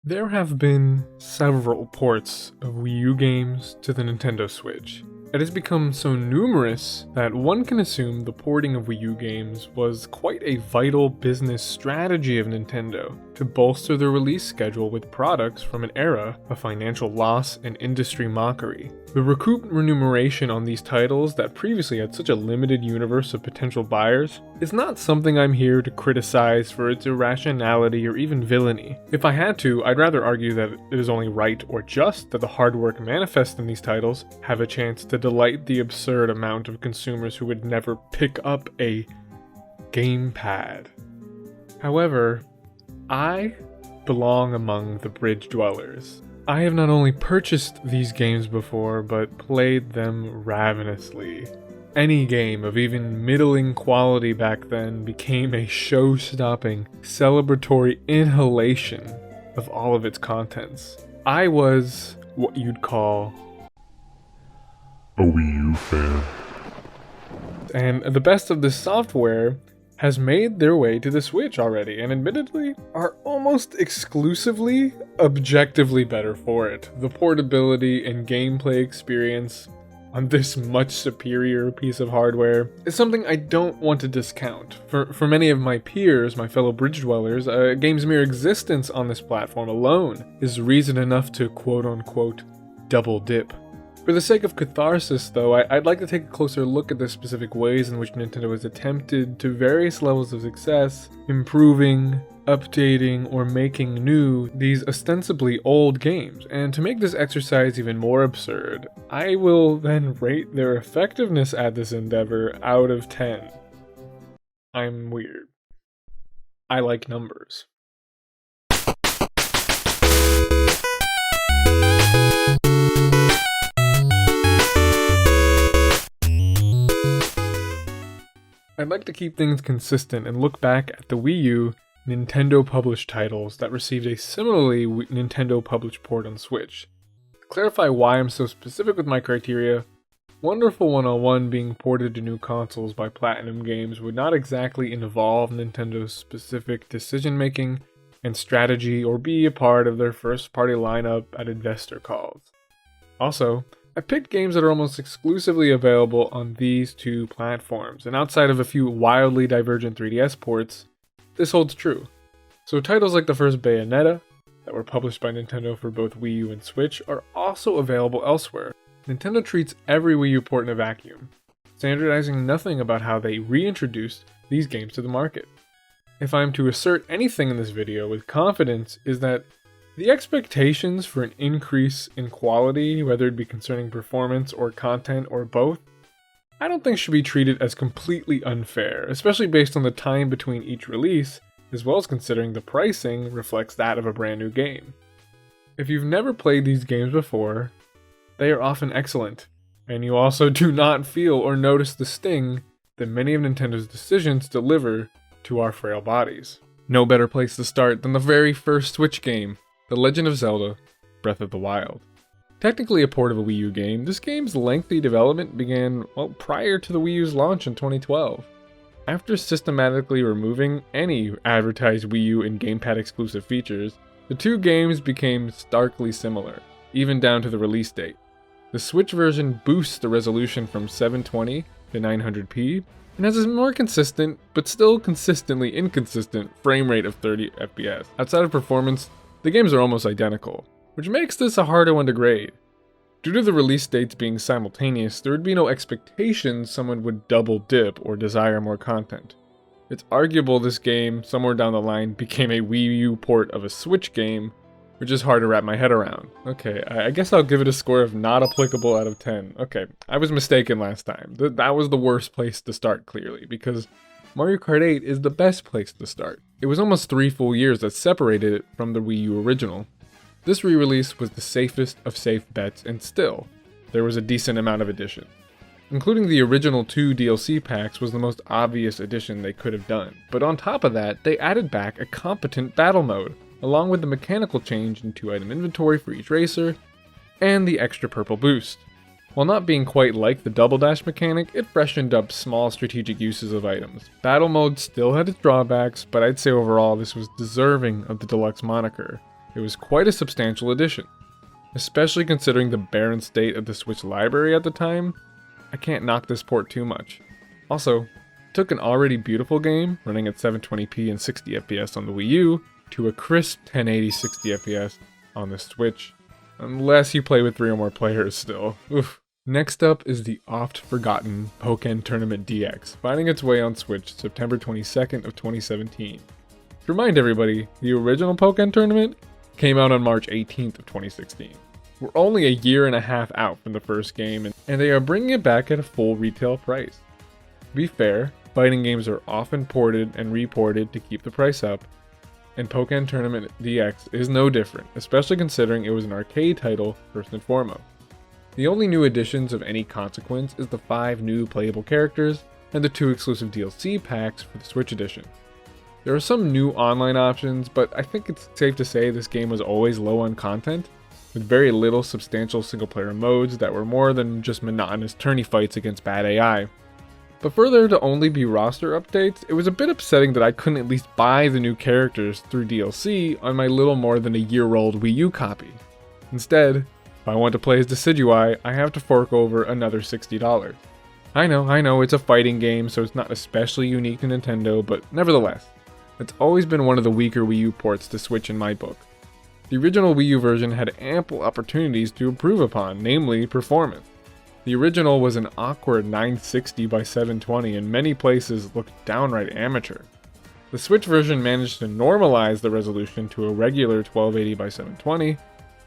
There have been several ports of Wii U games to the Nintendo Switch. It has become so numerous that one can assume the porting of Wii U games was quite a vital business strategy of Nintendo to bolster the release schedule with products from an era of financial loss and industry mockery. The recouped remuneration on these titles that previously had such a limited universe of potential buyers is not something I'm here to criticize for its irrationality or even villainy. If I had to, I'd rather argue that it is only right or just that the hard work manifest in these titles have a chance to delight the absurd amount of consumers who would never pick up a gamepad. However, I belong among the bridge dwellers. I have not only purchased these games before, but played them ravenously. Any game of even middling quality back then became a show-stopping, celebratory inhalation of all of its contents. I was what you'd call a Wii U fan. And the best of this software has made their way to the Switch already, and admittedly are almost exclusively objectively better for it. The portability and gameplay experience on this much superior piece of hardware is something I don't want to discount. For many of my peers, my fellow bridge dwellers, a game's mere existence on this platform alone is reason enough to quote-unquote double dip. For the sake of catharsis, though, I'd like to take a closer look at the specific ways in which Nintendo has attempted to various levels of success, improving, updating, or making new these ostensibly old games. And to make this exercise even more absurd, I will then rate their effectiveness at this endeavor out of 10. I'm weird. I like numbers. I'd like to keep things consistent and look back at the Wii U Nintendo-published titles that received a similarly Nintendo-published port on Switch. To clarify why I'm so specific with my criteria, Wonderful 101 being ported to new consoles by Platinum Games would not exactly involve Nintendo's specific decision-making and strategy or be a part of their first-party lineup at investor calls. Also, I picked games that are almost exclusively available on these two platforms, and outside of a few wildly divergent 3DS ports, this holds true. So titles like the first Bayonetta, that were published by Nintendo for both Wii U and Switch, are also available elsewhere. Nintendo treats every Wii U port in a vacuum, standardizing nothing about how they reintroduced these games to the market. If I'm to assert anything in this video with confidence, is that the expectations for an increase in quality, whether it be concerning performance or content or both, I don't think should be treated as completely unfair, especially based on the time between each release, as well as considering the pricing reflects that of a brand new game. If you've never played these games before, they are often excellent, and you also do not feel or notice the sting that many of Nintendo's decisions deliver to our frail bodies. No better place to start than the very first Switch game, The Legend of Zelda: Breath of the Wild. Technically a port of a Wii U game, this game's lengthy development began, prior to the Wii U's launch in 2012. After systematically removing any advertised Wii U and gamepad exclusive features, the two games became starkly similar, even down to the release date. The Switch version boosts the resolution from 720 to 900p, and has a more consistent, but still consistently inconsistent, frame rate of 30 FPS. Outside of performance, the games are almost identical, which makes this a harder one to grade. Due to the release dates being simultaneous, there would be no expectation someone would double dip or desire more content. It's arguable this game, somewhere down the line, became a Wii U port of a Switch game, which is hard to wrap my head around. Okay, I guess I'll give it a score of not applicable out of 10. Okay, I was mistaken last time. That was the worst place to start, clearly, because Mario Kart 8 is the best place to start. It was almost 3 full years that separated it from the Wii U original. This re-release was the safest of safe bets, and still, there was a decent amount of addition. Including the original 2 DLC packs was the most obvious addition they could have done, but on top of that, they added back a competent battle mode, along with the mechanical change in 2-item inventory for each racer, and the extra purple boost. While not being quite like the double dash mechanic, it freshened up small strategic uses of items. Battle mode still had its drawbacks, but I'd say overall this was deserving of the Deluxe moniker. it was quite a substantial addition. Especially considering the barren state of the Switch library at the time, I can't knock this port too much. Also, it took an already beautiful game, running at 720p and 60fps on the Wii U, to a crisp 1080 60fps on the Switch. Unless you play with 3 or more players still. Oof. Next up is the oft-forgotten Pokken Tournament DX, finding its way on Switch September 22nd of 2017. To remind everybody, the original Pokken Tournament came out on March 18th of 2016. We're only a year and a half out from the first game, and they are bringing it back at a full retail price. To be fair, fighting games are often ported and reported to keep the price up, and Pokken Tournament DX is no different, especially considering it was an arcade title first and foremost. The only new additions of any consequence is the 5 new playable characters and the 2 exclusive DLC packs for the Switch edition. There are some new online options, but I think it's safe to say this game was always low on content, with very little substantial single-player modes that were more than just monotonous tourney fights against bad AI. But for there to only be roster updates, it was a bit upsetting that I couldn't at least buy the new characters through DLC on my little more than a year-old Wii U copy. Instead, if I want to play as Decidui, I have to fork over another $60. I know, it's a fighting game, so it's not especially unique to Nintendo, but nevertheless, it's always been one of the weaker Wii U ports to Switch in my book. The original Wii U version had ample opportunities to improve upon, namely performance. The original was an awkward 960 by 720 and many places looked downright amateur. The Switch version managed to normalize the resolution to a regular 1280 by 720,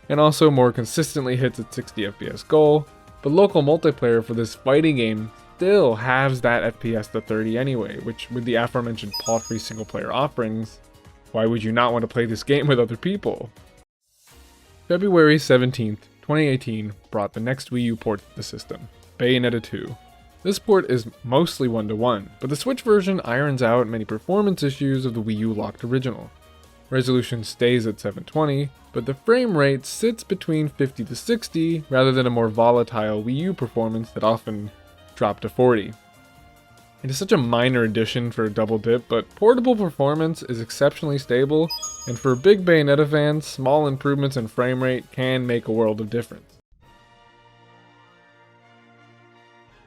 and also more consistently hits its 60fps goal, but local multiplayer for this fighting game still halves that FPS to 30 anyway, which with the aforementioned paltry single player offerings, why would you not want to play this game with other people? February 17th, 2018 brought the next Wii U port to the system, Bayonetta 2. This port is mostly one-to-one, but the Switch version irons out many performance issues of the Wii U locked original. Resolution stays at 720, but the frame rate sits between 50 to 60 rather than a more volatile Wii U performance that often dropped to 40. It is such a minor addition for a double dip, but portable performance is exceptionally stable, and for big Bayonetta fans, small improvements in frame rate can make a world of difference.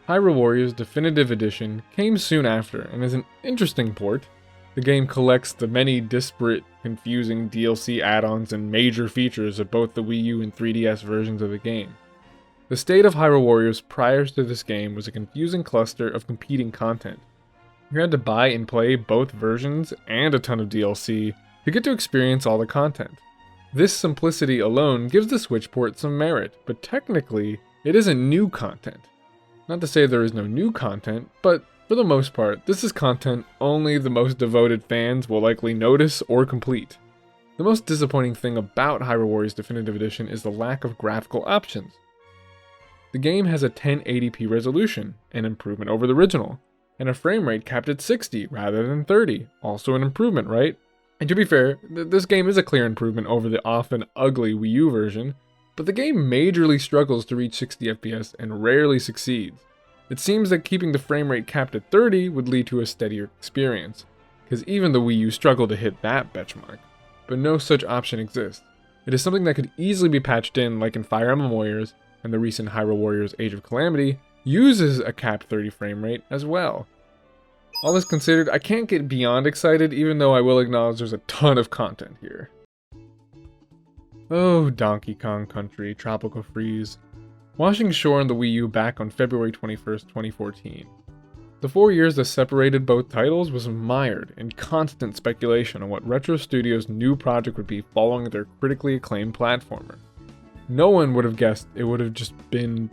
Hyrule Warriors Definitive Edition came soon after and is an interesting port. The game collects the many disparate, confusing DLC add-ons and major features of both the Wii U and 3DS versions of the game. The state of Hyrule Warriors prior to this game was a confusing cluster of competing content. You had to buy and play both versions and a ton of DLC to get to experience all the content. This simplicity alone gives the Switch port some merit, but technically, it isn't new content. Not to say there is no new content, but for the most part, this is content only the most devoted fans will likely notice or complete. The most disappointing thing about Hyrule Warriors Definitive Edition is the lack of graphical options. The game has a 1080p resolution, an improvement over the original, and a frame rate capped at 60 rather than 30, also an improvement, right? And to be fair, this game is a clear improvement over the often ugly Wii U version, but the game majorly struggles to reach 60fps and rarely succeeds. It seems that keeping the frame rate capped at 30 would lead to a steadier experience, because even the Wii U struggled to hit that benchmark, but no such option exists. It is something that could easily be patched in, like in Fire Emblem Warriors, and the recent Hyrule Warriors Age of Calamity uses a capped 30 frame rate as well. All this considered, I can't get beyond excited, even though I will acknowledge there's a ton of content here. Oh, Donkey Kong Country Tropical Freeze. Washing shore on the Wii U back on February 21st, 2014. The 4 years that separated both titles was mired in constant speculation on what Retro Studios' new project would be following their critically acclaimed platformer. No one would have guessed it would have just been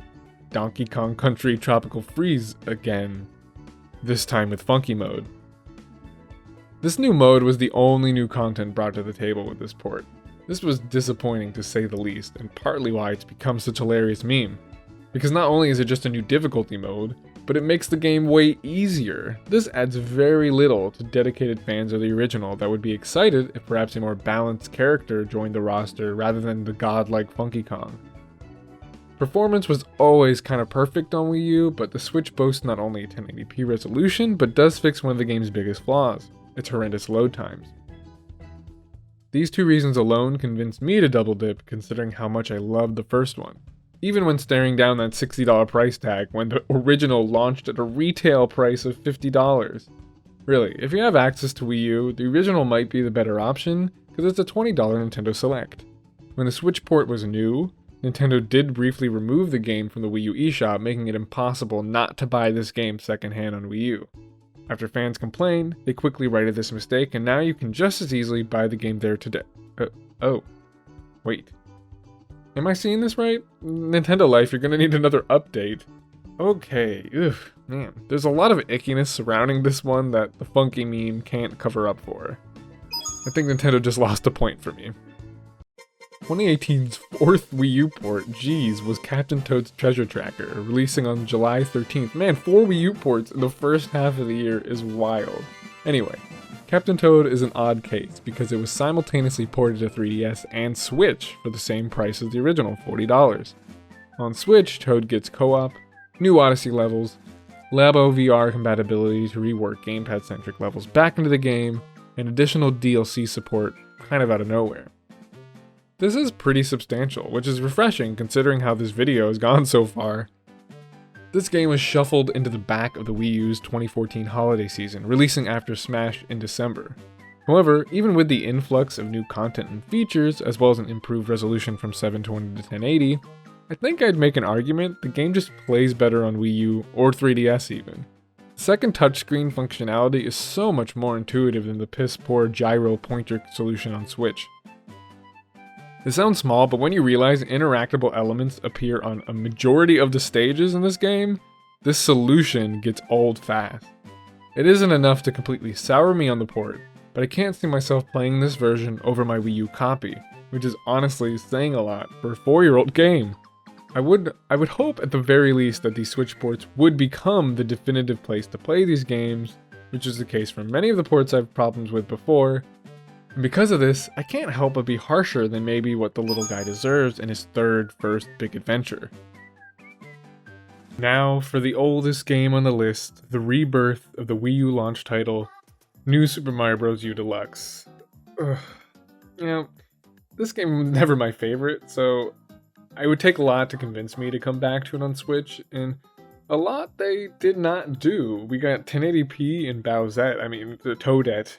Donkey Kong Country Tropical Freeze again, this time with Funky Mode. This new mode was the only new content brought to the table with this port. This was disappointing to say the least, and partly why it's become such a hilarious meme. Because not only is it just a new difficulty mode, but it makes the game way easier. This adds very little to dedicated fans of the original that would be excited if perhaps a more balanced character joined the roster rather than the godlike Funky Kong. Performance was always kind of perfect on Wii U, but the Switch boasts not only a 1080p resolution, but does fix one of the game's biggest flaws, its horrendous load times. These two reasons alone convinced me to double dip, considering how much I loved the first one. Even when staring down that $60 price tag when the original launched at a retail price of $50. Really, if you have access to Wii U, the original might be the better option, because it's a $20 Nintendo Select. When the Switch port was new, Nintendo did briefly remove the game from the Wii U eShop, making it impossible not to buy this game secondhand on Wii U. After fans complained, they quickly righted this mistake, and now you can just as easily buy the game there today. Oh. Wait. Am I seeing this right? Nintendo Life, you're gonna need another update. Okay, man. There's a lot of ickiness surrounding this one that the funky meme can't cover up for. I think Nintendo just lost a point for me. 2018's fourth Wii U port, geez, was Captain Toad's Treasure Tracker, releasing on July 13th. Man, 4 Wii U ports in the first half of the year is wild. Anyway, Captain Toad is an odd case because it was simultaneously ported to 3DS and Switch for the same price as the original, $40. On Switch, Toad gets co-op, new Odyssey levels, Labo VR compatibility to rework gamepad-centric levels back into the game, and additional DLC support kind of out of nowhere. This is pretty substantial, which is refreshing considering how this video has gone so far. This game was shuffled into the back of the Wii U's 2014 holiday season, releasing after Smash in December. However, even with the influx of new content and features, as well as an improved resolution from 720 to 1080, I think I'd make an argument the game just plays better on Wii U or 3DS even. Second touchscreen functionality is so much more intuitive than the piss-poor gyro pointer solution on Switch. It sounds small, but when you realize interactable elements appear on a majority of the stages in this game, this solution gets old fast. It isn't enough to completely sour me on the port, but I can't see myself playing this version over my Wii U copy, which is honestly saying a lot for a 4-year-old game. I would hope at the very least that these Switch ports would become the definitive place to play these games, which is the case for many of the ports I've problems with before. And because of this, I can't help but be harsher than maybe what the little guy deserves in his first big adventure. Now for the oldest game on the list, the rebirth of the Wii U launch title, New Super Mario Bros. U Deluxe. You know, this game was never my favorite, so it would take a lot to convince me to come back to it on Switch, and a lot they did not do. We got 1080p in the Toadette,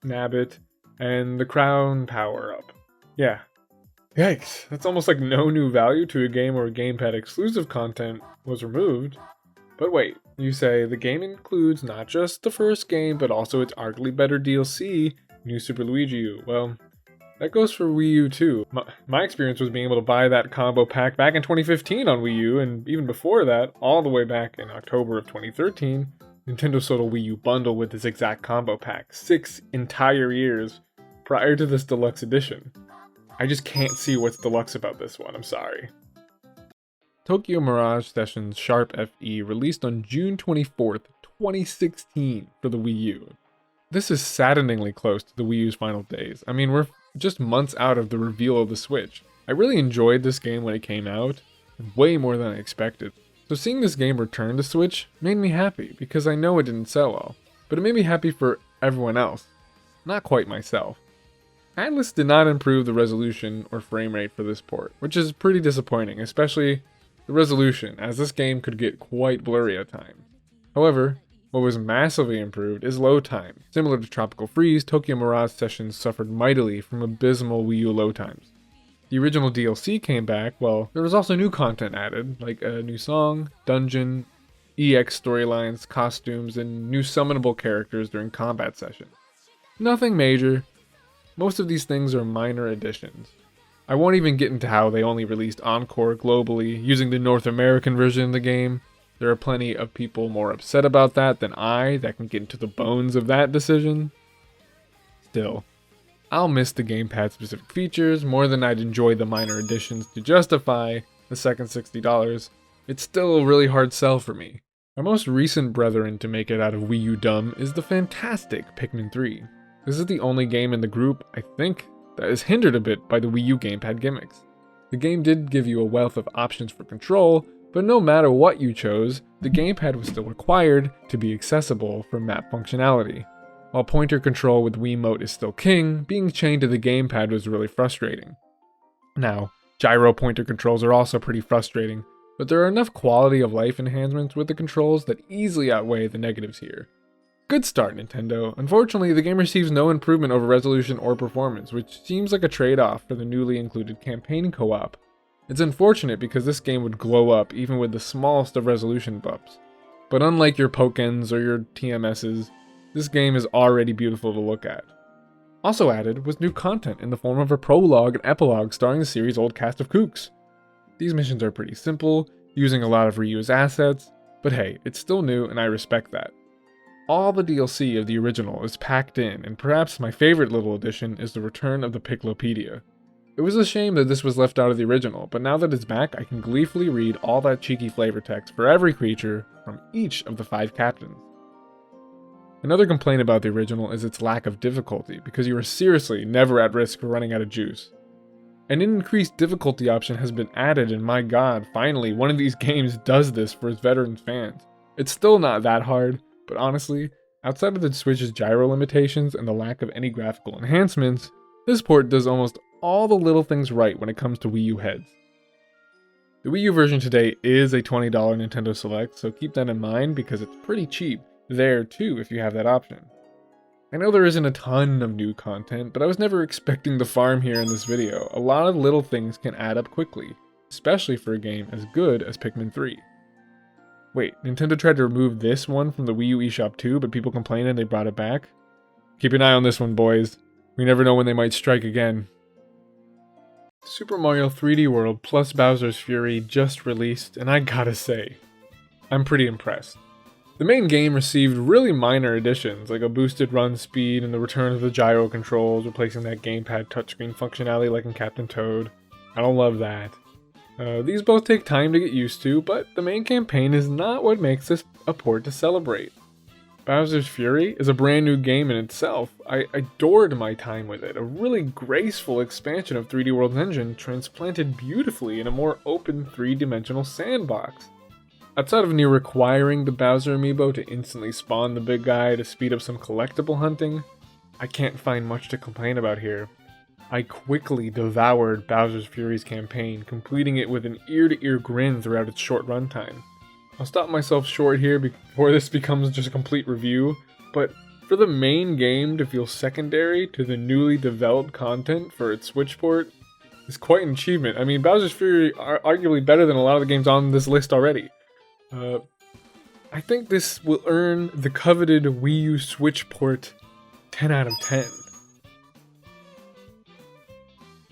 Nabbit, and the Crown power-up. Yeah. Yikes, that's almost like no new value to a game where gamepad exclusive content was removed. But wait, you say the game includes not just the first game, but also its arguably better DLC, New Super Luigi U. Well, that goes for Wii U too. My experience was being able to buy that combo pack back in 2015 on Wii U, and even before that, all the way back in October of 2013, Nintendo sold a Wii U bundle with this exact combo pack, 6 entire years prior to this deluxe edition. I just can't see what's deluxe about this one, I'm sorry. Tokyo Mirage Sessions Sharp FE released on June 24th, 2016 for the Wii U. This is saddeningly close to the Wii U's final days. I mean, we're just months out of the reveal of the Switch. I really enjoyed this game when it came out, way more than I expected. So seeing this game return to Switch made me happy, because I know it didn't sell well, but it made me happy for everyone else, not quite myself. Atlas did not improve the resolution or frame rate for this port, which is pretty disappointing, especially the resolution, as this game could get quite blurry at times. However, what was massively improved is load time. Similar to Tropical Freeze, Tokyo Mirage Sessions suffered mightily from abysmal Wii U load times. The original DLC came back, well, there was also new content added, like a new song, dungeon, EX storylines, costumes, and new summonable characters during combat sessions. Nothing major. Most of these things are minor additions. I won't even get into how they only released Encore globally, using the North American version of the game. There are plenty of people more upset about that than I that can get into the bones of that decision. Still, I'll miss the gamepad specific features more than I'd enjoy the minor additions to justify the second $60. It's still a really hard sell for me. Our most recent brethren to make it out of Wii U dumb is the fantastic Pikmin 3. This is the only game in the group, I think, that is hindered a bit by the Wii U gamepad gimmicks. The game did give you a wealth of options for control, but no matter what you chose, the gamepad was still required to be accessible for map functionality. While pointer control with Wiimote is still king, being chained to the gamepad was really frustrating. Now, gyro pointer controls are also pretty frustrating, but there are enough quality of life enhancements with the controls that easily outweigh the negatives here. Good start, Nintendo. Unfortunately, the game receives no improvement over resolution or performance, which seems like a trade-off for the newly included campaign co-op. It's unfortunate because this game would glow up even with the smallest of resolution bumps. But unlike your Pokkens or your TMSs, this game is already beautiful to look at. Also added was new content in the form of a prologue and epilogue starring the series' old cast of kooks. These missions are pretty simple, using a lot of reused assets, but hey, it's still new and I respect that. All the DLC of the original is packed in, and perhaps my favorite little addition is the return of the Piclopedia. It was a shame that this was left out of the original, but now that it's back, I can gleefully read all that cheeky flavor text for every creature from each of the 5 captains. Another complaint about the original is its lack of difficulty, because you are seriously never at risk for running out of juice. An increased difficulty option has been added, and my god, finally, one of these games does this for its veterans fans. It's still not that hard, but honestly, outside of the Switch's gyro limitations and the lack of any graphical enhancements, this port does almost all the little things right when it comes to Wii U heads. The Wii U version today is a $20 Nintendo Select, so keep that in mind because it's pretty cheap there too if you have that option. I know there isn't a ton of new content, but I was never expecting the farm here in this video. A lot of little things can add up quickly, especially for a game as good as Pikmin 3. Wait, Nintendo tried to remove this one from the Wii U eShop too, but people complained and they brought it back? Keep an eye on this one, boys. We never know when they might strike again. Super Mario 3D World plus Bowser's Fury just released, and I gotta say, I'm pretty impressed. The main game received really minor additions, like a boosted run speed and the return of the gyro controls, replacing that gamepad touchscreen functionality like in Captain Toad. I don't love that. These both take time to get used to, but the main campaign is not what makes this a port to celebrate. Bowser's Fury is a brand new game in itself. I adored my time with it, a really graceful expansion of 3D World's engine transplanted beautifully in a more open 3-dimensional sandbox. Outside of near requiring the Bowser amiibo to instantly spawn the big guy to speed up some collectible hunting, I can't find much to complain about here. I quickly devoured Bowser's Fury's campaign, completing it with an ear-to-ear grin throughout its short runtime. I'll stop myself short here before this becomes just a complete review, but for the main game to feel secondary to the newly developed content for its Switch port is quite an achievement. I mean, Bowser's Fury are arguably better than a lot of the games on this list already. I think this will earn the coveted Wii U Switch port 10 out of 10.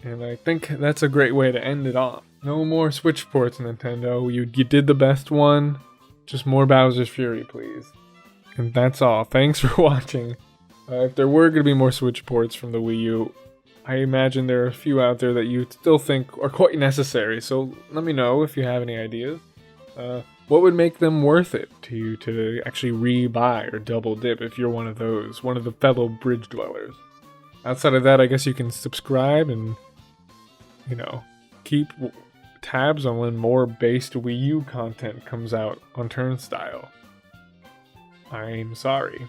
And I think that's a great way to end it off. No more Switch ports, Nintendo. You did the best one. Just more Bowser's Fury, please. And that's all. Thanks for watching. If there were going to be more Switch ports from the Wii U, I imagine there are a few out there that you still think are quite necessary. So let me know if you have any ideas. What would make them worth it to you to actually re-buy or double dip if you're one of those, one of the fellow bridge dwellers? Outside of that, I guess you can subscribe and, keep tabs on when more based Wii U content comes out on Turnstile. I'm sorry.